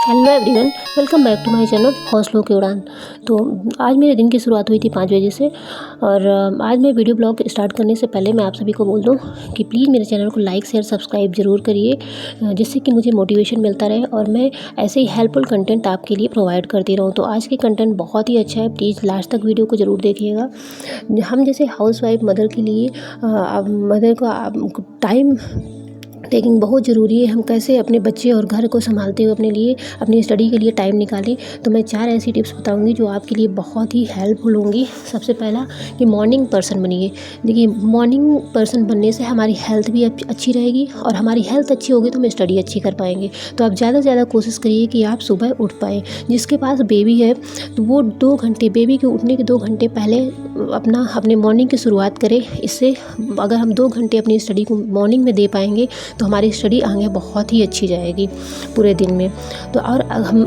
Hello everyone, welcome back to my channel हौसलों की उड़ान। तो आज मेरे दिन की शुरुआत हुई थी 5 बजे से और आज मैं वीडियो ब्लॉग स्टार्ट करने से पहले मैं आप सभी को बोल दूं कि प्लीज़ मेरे चैनल को लाइक शेयर सब्सक्राइब ज़रूर करिए, जिससे कि मुझे मोटिवेशन मिलता रहे और मैं ऐसे ही हेल्पफुल कंटेंट आपके लिए प्रोवाइड करती रहूँ। तो आज की कंटेंट बहुत ही अच्छा है, प्लीज़ लास्ट तक वीडियो को ज़रूर देखिएगा। हम जैसे हाउस वाइफ मदर के लिए मदर को टाइम टेकिंग बहुत ज़रूरी है। हम कैसे अपने बच्चे और घर को संभालते हुए अपने लिए अपनी स्टडी के लिए टाइम निकालें, तो मैं 4 ऐसी टिप्स बताऊंगी जो आपके लिए बहुत ही हेल्पफुल होंगी। सबसे पहला कि मॉर्निंग पर्सन बनिए। देखिए, मॉर्निंग पर्सन बनने से हमारी हेल्थ भी अच्छी रहेगी और हमारी हेल्थ अच्छी होगी तो हम स्टडी अच्छी कर पाएंगे। तो आप ज़्यादा से ज़्यादा कोशिश करिए कि आप सुबह उठ पाएँ। जिसके पास बेबी है तो वो 2 घंटे बेबी के उठने के 2 घंटे पहले अपने मॉर्निंग की शुरुआत करें। इससे अगर हम 2 घंटे अपनी स्टडी को मॉर्निंग में दे पाएंगे तो हमारी स्टडी आगे बहुत ही अच्छी जाएगी पूरे दिन में। तो और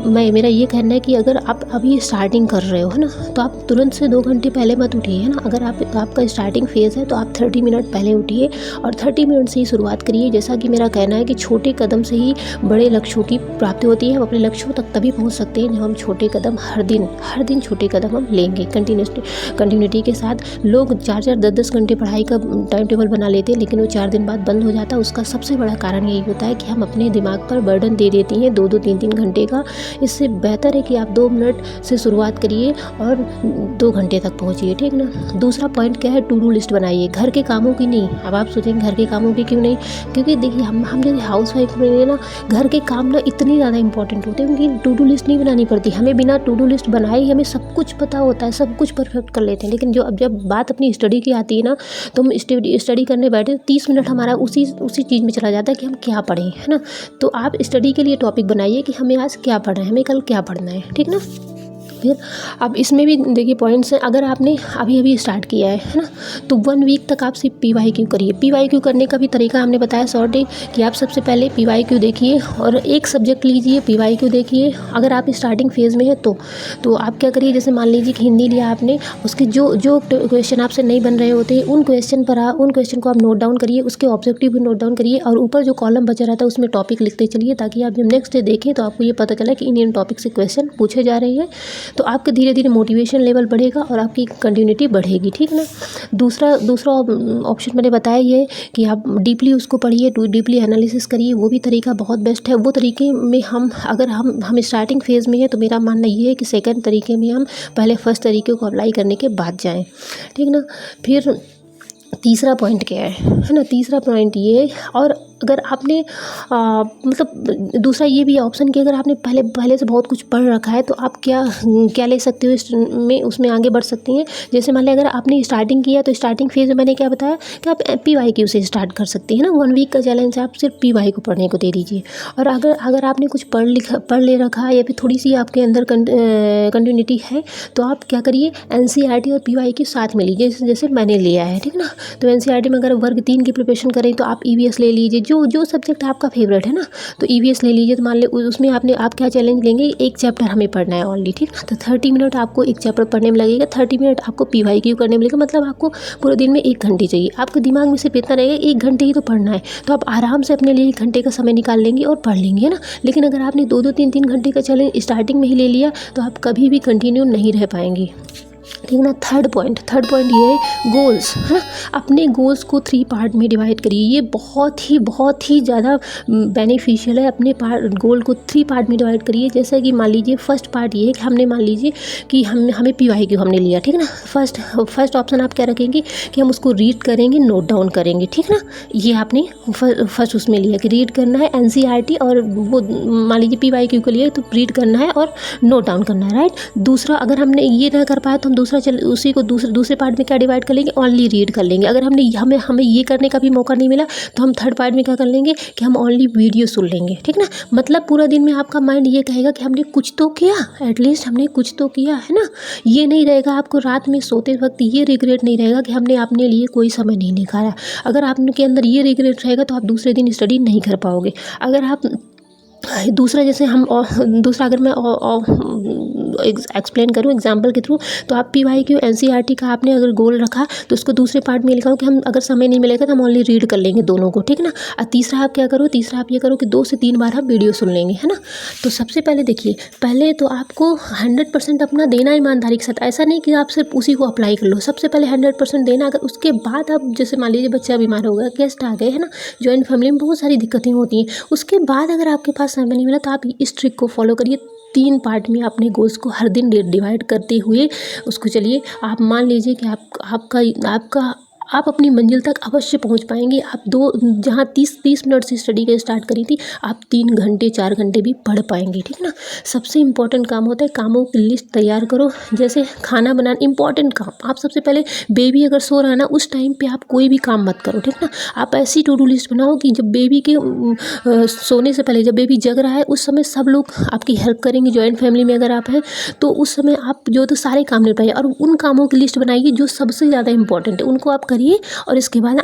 मेरा ये कहना है कि अगर आप अभी स्टार्टिंग कर रहे हो है ना, तो आप तुरंत से 2 घंटे पहले मत उठिए, है ना। अगर आपका स्टार्टिंग फेज़ है तो आप 30 मिनट पहले उठिए और 30 मिनट से ही शुरुआत करिए। जैसा कि मेरा कहना है कि छोटे कदम से ही बड़े लक्ष्यों की प्राप्ति होती है। हम अपने लक्ष्यों तक तभी पहुँच सकते हैं जब हम छोटे कदम हर दिन छोटे कदम हम लेंगे कंटिन्यूटी के साथ। लोग 4-4 10-10 घंटे पढ़ाई का टाइम टेबल बना लेते हैं, लेकिन वो 4 दिन बाद बंद हो जाता है। उसका सबसे बड़ा कारण यही होता है कि हम अपने दिमाग पर बर्डन दे देती हैं 2-2 3-3 घंटे का। इससे बेहतर है कि आप 2 मिनट से शुरुआत करिए और 2 घंटे तक पहुंचिए, ठीक ना। दूसरा पॉइंट क्या है, टू डू लिस्ट बनाइए, घर के कामों की नहीं। अब आप सोचेंगे घर के कामों की क्यों नहीं, क्योंकि देखिए हम जैसे हाउस वाइफ में ना घर के काम ना इतनी ज़्यादा इंपॉर्टेंट होते हैं, उनकी टू डू लिस्ट नहीं बनानी पड़ती। हमें बिना टू डू लिस्ट बनाए ही हमें सब कुछ पता होता है, सब कुछ परफेक्ट कर लेते हैं। लेकिन जब बात अपनी स्टडी की आती है ना, तो हम स्टडी करने बैठे 30 मिनट हमारा उसी चीज़ में चला जाता है कि हम क्या पढ़ें, है ना। तो आप स्टडी के लिए टॉपिक बनाइए कि हमें आज क्या पढ़ना है, हमें कल क्या पढ़ना है, ठीक ना। फिर अब इसमें भी देखिए पॉइंट्स हैं। अगर आपने अभी स्टार्ट किया है ना, तो 1 वीक तक आप सिर्फ PYQ करिए। PYQ करने का भी तरीका हमने बताया शॉर्ट है कि आप सबसे पहले PYQ देखिए और एक सब्जेक्ट लीजिए, PYQ देखिए। अगर आप स्टार्टिंग फेज़ में है तो आप क्या करिए, जैसे मान लीजिए कि हिंदी लिया आपने, उसके जो क्वेश्चन आपसे नहीं बन रहे होते उन क्वेश्चन को आप नोट डाउन करिए, उसके ऑब्जेक्टिव भी नोट डाउन करिए और ऊपर जो कॉलम बचा रहता है उसमें टॉपिक लिखते चलिए, ताकि आप जब नेक्स्ट डे देखें तो आपको ये पता चला कि इन टॉपिक से क्वेश्चन पूछे जा रहे हैं। तो आपका धीरे धीरे मोटिवेशन लेवल बढ़ेगा और आपकी कंटिन्यूटी बढ़ेगी, ठीक ना। दूसरा ऑप्शन मैंने बताया ये कि आप डीपली उसको पढ़िए, डीपली एनालिसिस करिए। वो भी तरीका बहुत बेस्ट है। वो तरीके में अगर हम स्टार्टिंग फेज़ में है तो मेरा मानना ये है कि सेकंड तरीके में हम पहले फर्स्ट तरीके को अप्लाई करने के बाद जाएँ, ठीक ना। फिर तीसरा पॉइंट क्या है ना, तीसरा पॉइंट ये, और अगर आपने मतलब दूसरा ये भी ऑप्शन कि अगर आपने पहले से बहुत कुछ पढ़ रखा है तो आप क्या ले सकते हो उसमें आगे बढ़ सकती हैं। जैसे मान लिया अगर आपने स्टार्टिंग किया तो स्टार्टिंग फेज़ में मैंने क्या बताया कि आप PYQ से स्टार्ट कर सकती हैं ना। 1 वीक का चैलेंज है, आप सिर्फ PYQ पढ़ने को दे दीजिए। और अगर आपने कुछ पढ़ ले रखा है या फिर थोड़ी सी आपके अंदर कंटिन्यूटी है तो आप क्या करिए, NCERT और PYQ साथ में लीजिए, जैसे मैंने लिया है, ठीक ना। तो NCERT में अगर वर्ग 3 की प्रिपरेशन करें तो आप EVS ले लीजिए, जो सब्जेक्ट आपका फेवरेट है ना, तो EVS ले लीजिए। तो मान ली उसमें आप क्या चैलेंज लेंगे, एक चैप्टर हमें पढ़ना है ऑनली, ठीक ना। तो 30 मिनट आपको एक चैप्टर पढ़ने में लगेगा, 30 मिनट आपको PYQ करने में लगेगा। मतलब आपको पूरे दिन में 1 घंटे चाहिए। आपके दिमाग में सिर्फ इतना रहेगा 1 घंटे ही तो पढ़ना है, तो आप आराम से अपने लिए 1 घंटे का समय निकाल लेंगे और पढ़ लेंगे, है ना। लेकिन अगर आपने 2-2 3-3 घंटे का चैलेंज स्टार्टिंग में ही ले लिया तो आप कभी भी कंटिन्यू नहीं रह पाएंगी, ठीक ना। थर्ड पॉइंट ये है गोल्स, है ना। अपने गोल्स को 3 पार्ट में डिवाइड करिए। ये बहुत ही ज़्यादा बेनिफिशियल है। अपने गोल को 3 पार्ट में डिवाइड करिए। जैसे कि मान लीजिए फर्स्ट पार्ट ये है कि हमने मान लीजिए कि हमें PYQ हमने लिया, ठीक ना। फर्स्ट ऑप्शन आप क्या रखेंगे कि हम उसको रीड करेंगे, नोट डाउन करेंगे, ठीक ना। ये आपने फर्स्ट उसमें लिया कि रीड करना है NCERT, और वो मान लीजिए PYQ के लिए तो रीड करना है और नोट डाउन करना है, राइट। दूसरा, अगर हमने ये ना कर पाया तो हम उसी को दूसरे पार्ट में क्या डिवाइड कर लेंगे, ओनली रीड कर लेंगे। अगर हमें ये करने का भी मौका नहीं मिला तो हम थर्ड पार्ट में क्या कर लेंगे कि हम ओनली वीडियो सुन लेंगे, ठीक ना। मतलब पूरा दिन में आपका माइंड ये कहेगा कि हमने कुछ तो किया, एटलीस्ट हमने कुछ तो किया, है ना। ये नहीं रहेगा आपको रात में सोते वक्त ये रिग्रेट नहीं रहेगा कि हमने अपने लिए कोई समय नहीं निकाला। अगर आपके अंदर ये रिग्रेट रहेगा तो आप दूसरे दिन स्टडी नहीं कर पाओगे। अगर आप दूसरा, जैसे हम दूसरा अगर मैं एक्सप्लेन करूँ एग्जाम्पल के थ्रू, तो आप PYQ NCERT का आपने अगर गोल रखा तो उसको दूसरे पार्ट में लिखा हो कि हम अगर समय नहीं मिलेगा तो हम ओनली रीड कर लेंगे दोनों को, ठीक है ना। और तीसरा आप क्या करो, तीसरा आप ये करो कि 2 से 3 बार आप वीडियो सुन लेंगे, है ना। तो सबसे पहले देखिए, पहले तो आपको 100% अपना देना ईमानदारी के साथ, ऐसा नहीं कि आप सिर्फ उसी को अप्लाई कर लो। सबसे पहले 100% देना। अगर उसके बाद आप जैसे मान लीजिए बच्चा बीमार हो गया, गेस्ट आ गए, है ना, जॉइंट फैमिली में बहुत सारी दिक्कतें होती हैं, उसके बाद अगर आपके पास समय नहीं मिला तो आप इस ट्रिक को फॉलो करिए। 3 पार्ट में अपने गोल्स को हर दिन डिवाइड करते हुए उसको चलिए। आप मान लीजिए कि आपका आप अपनी मंजिल तक अवश्य पहुंच पाएंगे। आप जहां 30 मिनट से स्टडी के स्टार्ट करी थी, आप 3 घंटे 4 घंटे भी पढ़ पाएंगे, ठीक है ना। सबसे इम्पोर्टेंट काम होता है, कामों की लिस्ट तैयार करो। जैसे खाना बनाना, इंपॉर्टेंट काम। आप सबसे पहले, बेबी अगर सो रहा है ना, उस टाइम पे आप कोई भी काम मत करो, ठीक ना। आप ऐसी टू डू लिस्ट बनाओ कि जब बेबी के सोने से पहले, जब बेबी जग रहा है, उस समय सब लोग आपकी हेल्प करेंगे। जॉइंट फैमिली में अगर आप हैं तो उस समय आप जो तो सारे काम निपटाइए और उन कामों की लिस्ट बनाइए जो सबसे ज़्यादा इंपॉर्टेंट है, उनको आप करिए। और इसके बाद